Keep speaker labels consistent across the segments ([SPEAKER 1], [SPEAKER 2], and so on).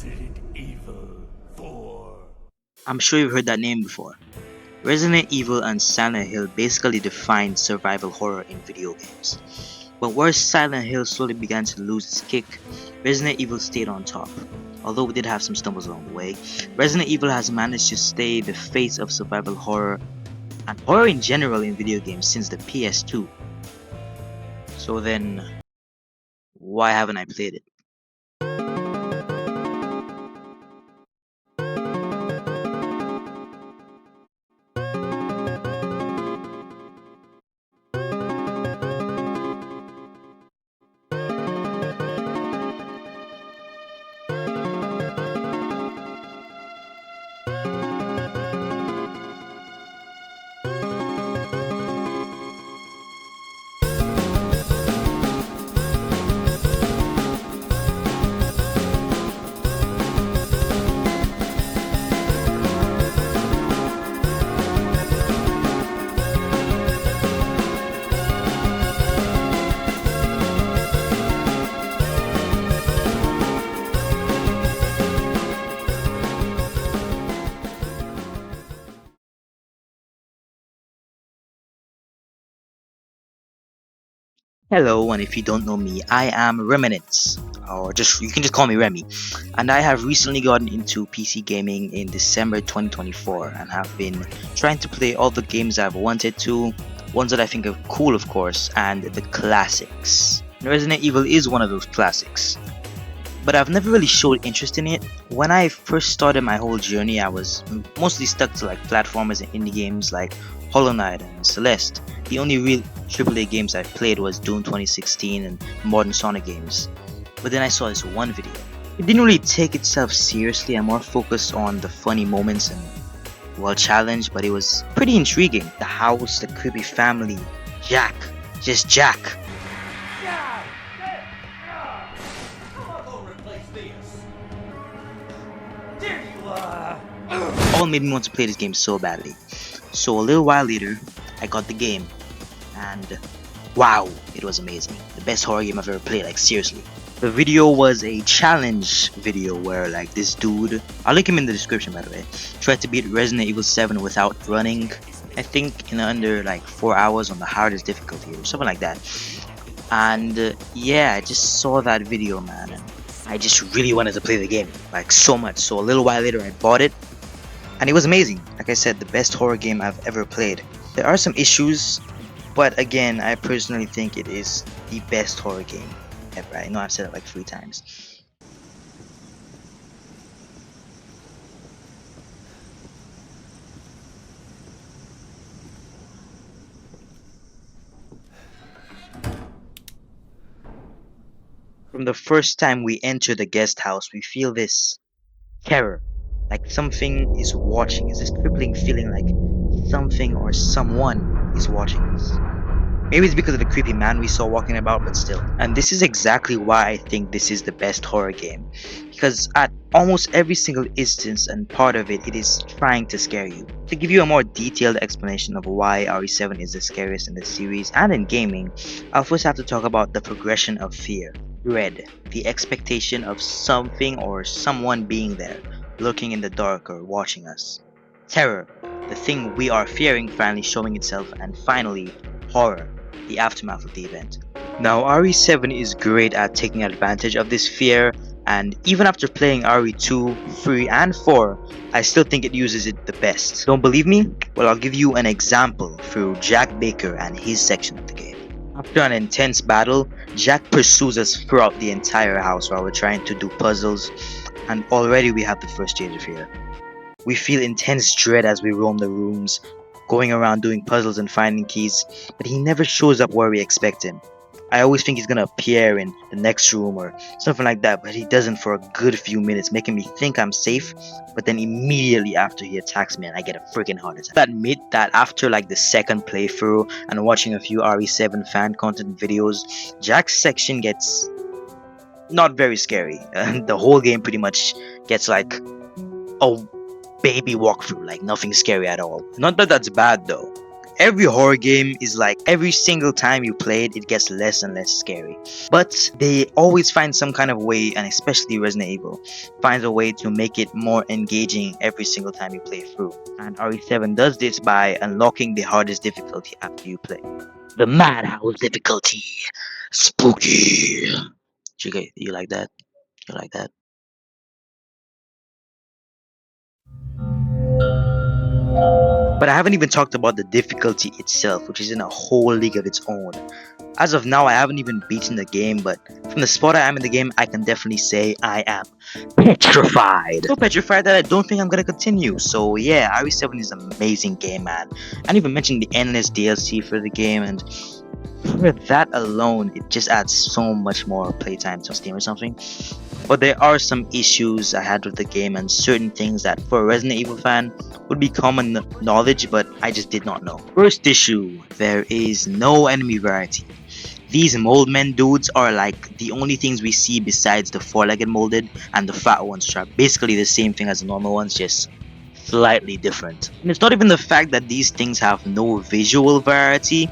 [SPEAKER 1] Resident Evil 4.
[SPEAKER 2] I'm sure you've heard that name before. Resident Evil and Silent Hill basically defined survival horror in video games. But where Silent Hill slowly began to lose its kick, Resident Evil stayed on top. Although we did have some stumbles along the way, Resident Evil has managed to stay the face of survival horror and horror in general in video games since the PS2. So then, why haven't I played it? Hello, and if you don't know me, I am Reminence, or you can just call me Remy, and I have recently gotten into PC gaming in December 2024 and have been trying to play all the games I've wanted to, ones that I think are cool of course, and the classics. Resident Evil is one of those classics, but I've never really showed interest in it. When I first started my whole journey, I was mostly stuck to like platformers and indie games like Hollow Knight and Celeste. The only real AAA games I played was Doom 2016 and modern Sonic games. But then I saw this one video. It didn't really take itself seriously and more focused on the funny moments and well challenged, but it was pretty intriguing. The house, the creepy family, Jack, just Jack. All made me want to play this game so badly. So a little while later, I got the game, and wow, it was amazing. The best horror game I've ever played, like seriously. The video was a challenge video where like this dude, I'll link him in the description by the way, tried to beat Resident Evil 7 without running, I think in under like 4 hours on the hardest difficulty or something like that. And yeah, I just saw that video, man, and I just really wanted to play the game, like so much. So a little while later I bought it, and it was amazing. Like I said, the best horror game I've ever played. There are some issues, but again, I personally think it is the best horror game ever. I know I've said it like 3 times. From the first time we enter the guest house, we feel this terror, like something is watching us. This crippling feeling like something or someone is watching us. Maybe it's because of the creepy man we saw walking about, but still. And this is exactly why I think this is the best horror game. Because at almost every single instance and part of it, it is trying to scare you. To give you a more detailed explanation of why RE7 is the scariest in the series and in gaming, I'll first have to talk about the progression of fear. Dread, the expectation of something or someone being there, lurking in the dark or watching us. Terror, the thing we are fearing finally showing itself, and finally, horror, the aftermath of the event. Now RE7 is great at taking advantage of this fear, and even after playing RE2, 3 and 4, I still think it uses it the best. Don't believe me? Well, I'll give you an example through Jack Baker and his section of the game. After an intense battle, Jack pursues us throughout the entire house while we're trying to do puzzles, and already we have the first shade of fear. We feel intense dread as we roam the rooms, going around doing puzzles and finding keys, but he never shows up where we expect him. I always think he's gonna appear in the next room or something like that, but he doesn't for a good few minutes, making me think I'm safe, but then immediately after he attacks me and I get a freaking heart attack. I admit that after like the second playthrough and watching a few RE7 fan content videos, Jack's section gets not very scary, and the whole game pretty much gets like a baby walkthrough, like nothing scary at all. Not that that's bad though. every horror game is like every single time you play it, it gets less and less scary. But they always find some kind of way, and especially Resident Evil finds a way to make it more engaging every single time you play through. And RE7 does this by unlocking the hardest difficulty after you play. The Madhouse difficulty. Spooky. You like that? You like that? But I haven't even talked about the difficulty itself, which is in a whole league of its own. As of now, I haven't even beaten the game, but from the spot I am in the game, I can definitely say I am petrified. So petrified that I don't think I'm gonna continue. So yeah, RE7 is an amazing game, man. I didn't even mention the endless DLC for the game, and for that alone, it just adds so much more playtime to Steam or something. But there are some issues I had with the game and certain things that for a Resident Evil fan would be common knowledge, but I just did not know. First issue, there is no enemy variety. These mold men dudes are like the only things we see besides the four-legged molded and the fat ones, which are basically the same thing as the normal ones, just slightly different. And it's not even the fact that these things have no visual variety,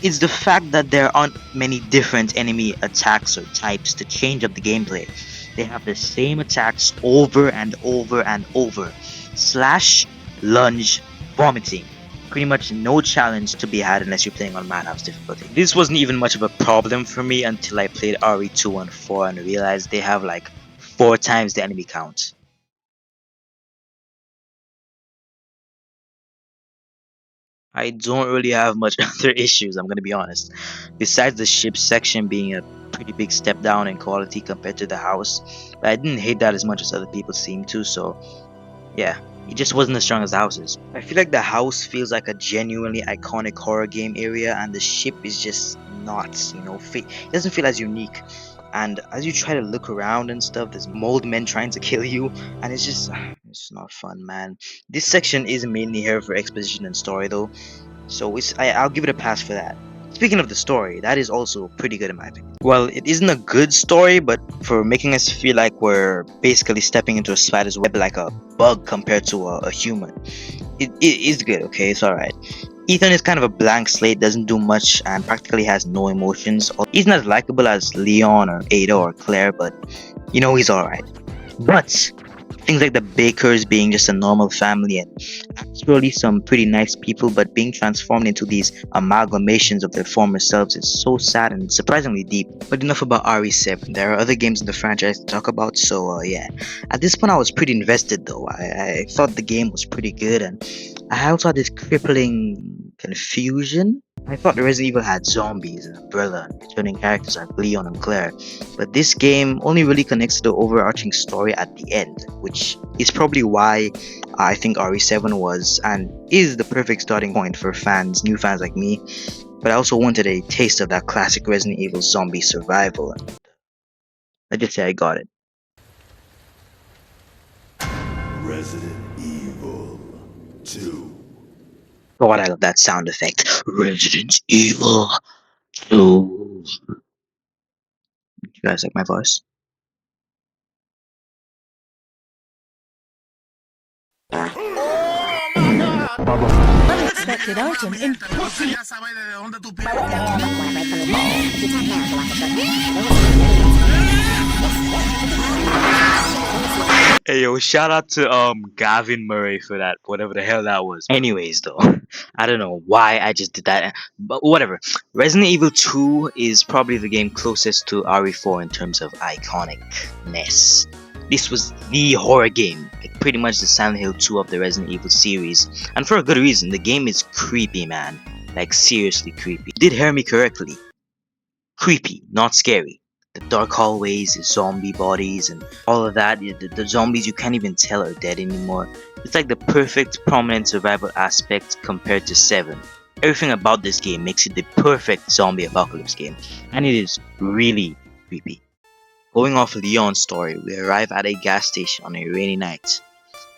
[SPEAKER 2] it's the fact that there aren't many different enemy attacks or types to change up the gameplay. They have the same attacks over and over and over. Slash, lunge, vomiting. Pretty much no challenge to be had unless you're playing on Madhouse difficulty. This wasn't even much of a problem for me until I played RE2 and 4 and realized they have like 4 times the enemy count. I don't really have much other issues, I'm gonna be honest. Besides the ship section being a pretty big step down in quality compared to the house, but I didn't hate that as much as other people seem to, so yeah, it just wasn't as strong as the houses. I feel like the house feels like a genuinely iconic horror game area, and the ship is just not, it doesn't feel as unique. And as you try to look around and stuff, there's mold men trying to kill you, and it's not fun, man. This section is mainly here for exposition and story though, so I'll give it a pass for that. Speaking of the story, that is also pretty good in my opinion. Well, it isn't a good story, but for making us feel like we're basically stepping into a spider's web like a bug compared to a human, it is good, okay, it's alright. Ethan is kind of a blank slate, doesn't do much, and practically has no emotions. He's not as likable as Leon or Ada or Claire, but he's alright. But things like the Bakers being just a normal family and actually some pretty nice people, but being transformed into these amalgamations of their former selves is so sad and surprisingly deep. But enough about RE7. There are other games in the franchise to talk about, so yeah. At this point I was pretty invested though. I thought the game was pretty good, and I also had this crippling confusion. I thought Resident Evil had zombies and Umbrella and returning characters like Leon and Claire, but this game only really connects to the overarching story at the end, which is probably why I think RE7 was and is the perfect starting point for new fans like me. But I also wanted a taste of that classic Resident Evil zombie survival, and I just say I got it.
[SPEAKER 1] Resident Evil 2.
[SPEAKER 2] God, I love that sound effect. Resident Evil 2. You guys like my voice?
[SPEAKER 3] Unexpected item in.
[SPEAKER 2] Hey yo, shout out to Gavin Murray for that, whatever the hell that was. Anyways though, I don't know why I just did that, but whatever. Resident Evil 2 is probably the game closest to RE4 in terms of iconicness. This was the horror game, like pretty much the Silent Hill 2 of the Resident Evil series, and for a good reason. The game is creepy, man, like seriously creepy. You did hear me correctly. Creepy, not scary. The dark hallways, the zombie bodies, and all of that. The zombies you can't even tell are dead anymore. It's like the perfect prominent survival aspect compared to 7. Everything about this game makes it the perfect zombie apocalypse game, and it is really creepy. Going off Leon's story, we arrive at a gas station on a rainy night.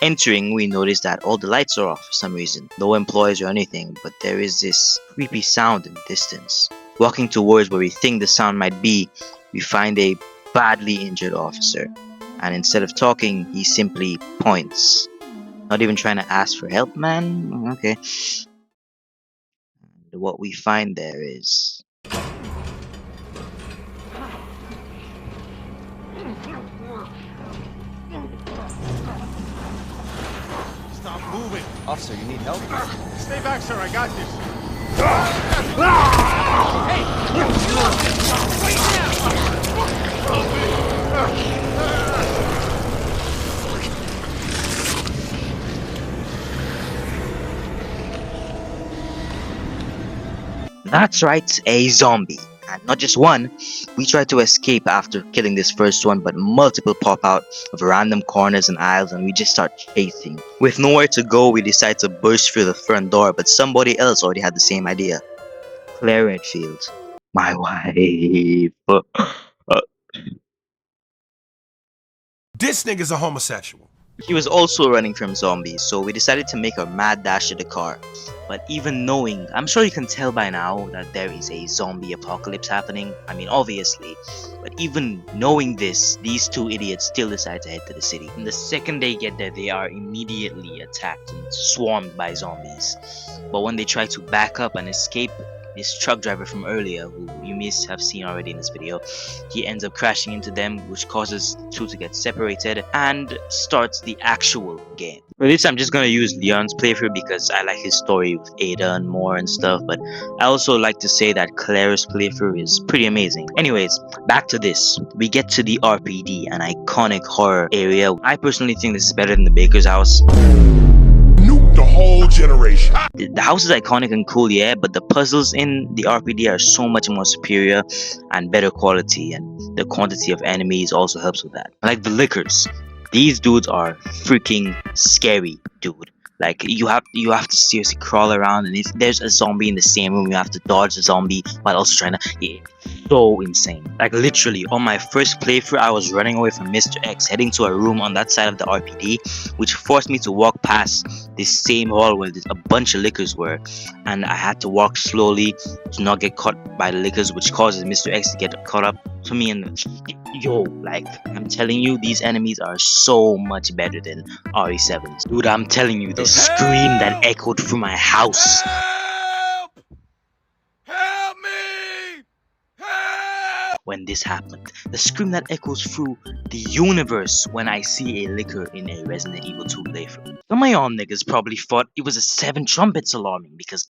[SPEAKER 2] Entering, we notice that all the lights are off for some reason. No employees or anything, but there is this creepy sound in the distance. Walking towards where we think the sound might be, we find a badly injured officer, and instead of talking, he simply points. Not even trying to ask for help, man? Okay. what we find there is...
[SPEAKER 3] Stop moving.
[SPEAKER 4] Officer, you need help?
[SPEAKER 3] Stay back, sir. I got this.
[SPEAKER 2] That's right, a zombie. And not just one. We try to escape after killing this first one, but multiple pop out of random corners and aisles and we just start chasing. With nowhere to go, we decide to burst through the front door, but somebody else already had the same idea. Claire Redfield, my wife.
[SPEAKER 3] This nigga's a homosexual.
[SPEAKER 2] He was also running from zombies, so we decided to make a mad dash to the car. But even knowing, I'm sure you can tell by now that there is a zombie apocalypse happening. I mean, obviously. But even knowing this, these two idiots still decide to head to the city. And the second they get there, they are immediately attacked and swarmed by zombies. But when they try to back up and escape, this truck driver from earlier, who you may have seen already in this video, he ends up crashing into them, which causes the two to get separated and starts the actual game. For this, I'm just gonna use Leon's playthrough because I like his story with Ada and more and stuff, but I also like to say that Claire's playthrough is pretty amazing. Anyways, back to this. We get to the RPD, an iconic horror area. I personally think this is better than the Baker's house.
[SPEAKER 1] Nuke the whole generation.
[SPEAKER 2] The house is iconic and cool, yeah, but the puzzles in the RPD are so much more superior and better quality, and the quantity of enemies also helps with that. Like the lickers, these dudes are freaking scary, dude. Like you have to seriously crawl around, and if there's a zombie in the same room, you have to dodge the zombie while also trying to. Yeah, so insane. Like literally, on my first playthrough, I was running away from Mr. X, heading to a room on that side of the RPD, which forced me to walk past this same hall where a bunch of lickers were, and I had to walk slowly to not get caught by the lickers, which causes Mr. X to get caught up to me. And yo, like I'm telling you, these enemies are so much better than RE7s. Dude, I'm telling you, the scream that echoed through my house.
[SPEAKER 3] Help! Help me! Help!
[SPEAKER 2] When this happened, the scream that echoes through the universe when I see a licker in a Resident Evil 2 playthrough. Some of y'all niggas probably thought it was a 7 trumpets alarming because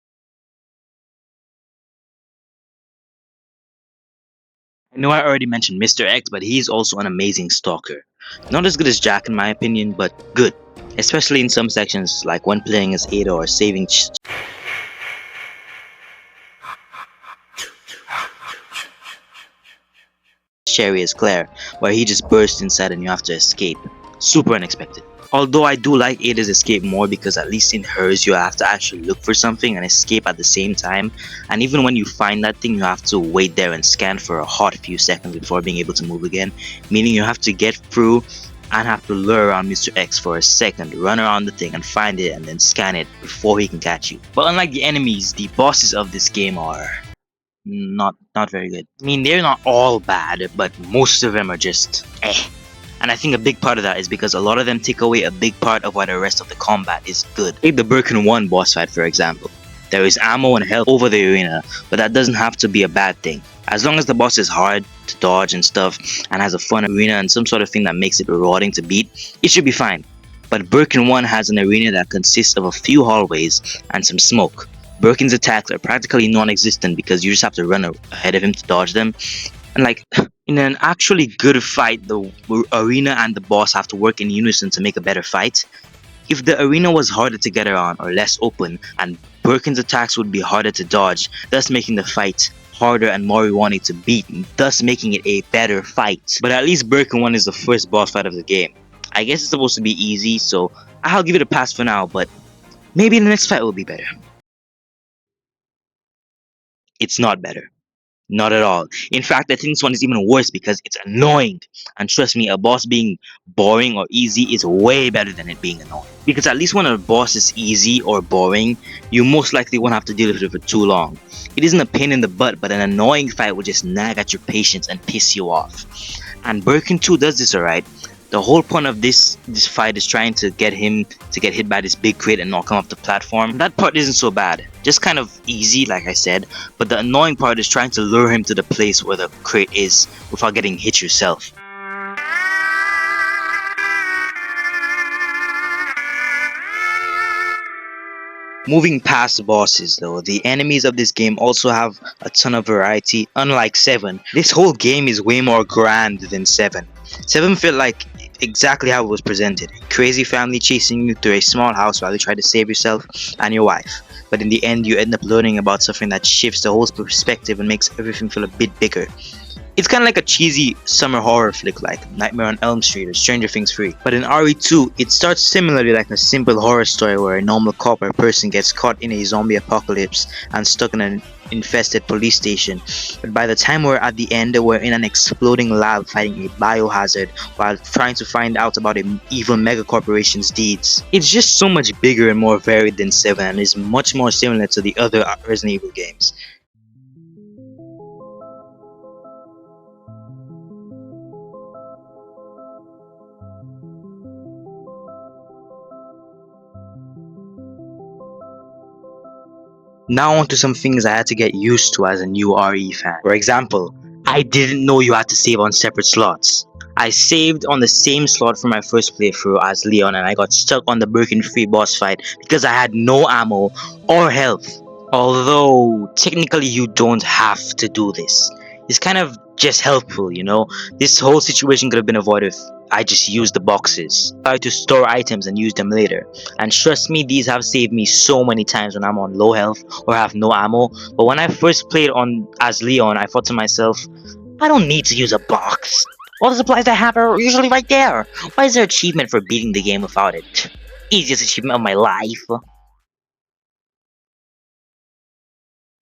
[SPEAKER 2] I know I already mentioned Mr. X, but he's also an amazing stalker. Not as good as Jack in my opinion, but good. Especially in some sections, like when playing as Ada or saving Sherry as Claire, where he just bursts inside and you have to escape. Super unexpected. Although I do like Ada's escape more because at least in hers you have to actually look for something and escape at the same time, and even when you find that thing you have to wait there and scan for a hot few seconds before being able to move again, meaning you have to get through and have to lure around Mr. X for a second, run around the thing and find it and then scan it before he can catch you. But unlike the enemies, the bosses of this game are not very good. I mean, they're not all bad, but most of them are just eh. And I think a big part of that is because a lot of them take away a big part of why the rest of the combat is good. Take the Birkin 1 boss fight for example. There is ammo and health over the arena, but that doesn't have to be a bad thing. As long as the boss is hard to dodge and stuff, and has a fun arena and some sort of thing that makes it rewarding to beat, it should be fine. But Birkin 1 has an arena that consists of a few hallways and some smoke. Birkin's attacks are practically non-existent because you just have to run ahead of him to dodge them. And like, in an actually good fight, the arena and the boss have to work in unison to make a better fight. If the arena was harder to get around or less open, and Birkin's attacks would be harder to dodge, thus making the fight harder and more rewarding to beat, thus making it a better fight. But at least Birkin 1 is the first boss fight of the game. I guess it's supposed to be easy, so I'll give it a pass for now, but maybe the next fight will be better. It's not better. Not at all. In fact, I think this one is even worse because it's annoying. And trust me, a boss being boring or easy is way better than it being annoying. Because at least when a boss is easy or boring, you most likely won't have to deal with it for too long. It isn't a pain in the butt, but an annoying fight will just nag at your patience and piss you off. And Birkin 2 does this alright, The whole point of this fight is trying to get him to get hit by this big crate and knock him off the platform. That part isn't so bad, just kind of easy like I said, but the annoying part is trying to lure him to the place where the crate is without getting hit yourself. Moving past the bosses though, the enemies of this game also have a ton of variety. Unlike 7, this whole game is way more grand than 7. 7 felt like exactly how it was presented. Crazy family chasing you through a small house while you try to save yourself and your wife. But in the end you end up learning about something that shifts the whole perspective and makes everything feel a bit bigger. It's kind of like a cheesy summer horror flick like Nightmare on Elm Street or Stranger Things 3. But in RE2, it starts similarly like a simple horror story where a normal cop or person gets caught in a zombie apocalypse and stuck in an infested police station. But by the time we're at the end, we're in an exploding lab fighting a biohazard while trying to find out about an evil megacorporation's deeds. It's just so much bigger and more varied than 7 and is much more similar to the other Resident Evil games. Now onto some things I had to get used to as a new RE fan. For example, I didn't know you had to save on separate slots. I saved on the same slot for my first playthrough as Leon and I got stuck on the Birkin free boss fight because I had no ammo or health. Although technically you don't have to do this. It's kind of just helpful, you know. This whole situation could have been avoided if I just used the boxes. I had to store items and use them later. And trust me, these have saved me so many times when I'm on low health or have no ammo. But when I first played on as Leon, I thought to myself, I don't need to use a box. All the supplies I have are usually right there. Why is there achievement for beating the game without it? Easiest achievement of my life.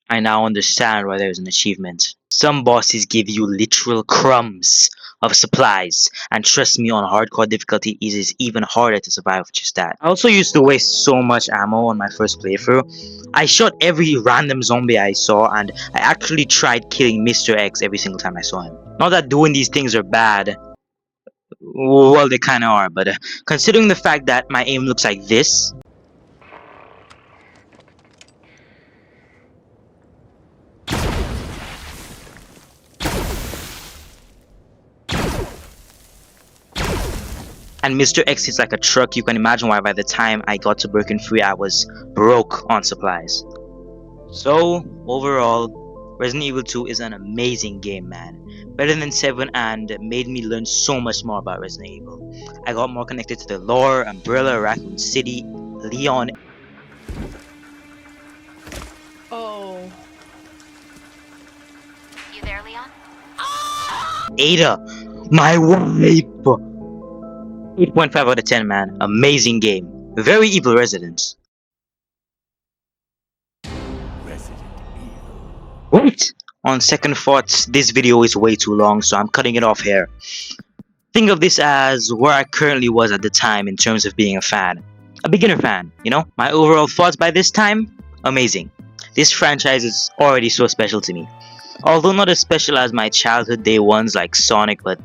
[SPEAKER 2] I now understand why there's an achievement. Some bosses give you literal crumbs of supplies, and trust me, on hardcore difficulty it is even harder to survive with just that. I also used to waste so much ammo on my first playthrough. I shot every random zombie I saw, and I actually tried killing Mr. X every single time I saw him. Not that doing these things are bad. Well, they kinda are, but considering the fact that my aim looks like this, and Mr. X is like a truck, you can imagine why by the time I got to Birkin 3 I was broke on supplies. So overall, Resident Evil 2 is an amazing game, man. Better than 7 and made me learn so much more about Resident Evil. I got more connected to the lore, Umbrella, Raccoon City, Leon.
[SPEAKER 4] Oh.
[SPEAKER 5] You there, Leon?
[SPEAKER 2] Ada, my wife! 8.5 out of 10, man. Amazing game. Very evil residents. Wait! On second thoughts, this video is way too long, so I'm cutting it off here. Think of this as where I currently was at the time in terms of being a fan. A beginner fan, you know? My overall thoughts by this time? Amazing. This franchise is already so special to me. Although not as special as my childhood day ones like Sonic, but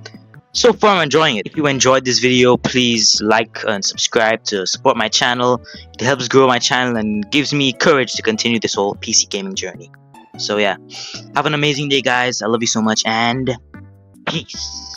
[SPEAKER 2] so far I'm enjoying it. If you enjoyed this video, please like and subscribe to support my channel. It helps grow my channel and gives me courage to continue this whole PC gaming journey. So yeah, have an amazing day guys, I love you so much and peace.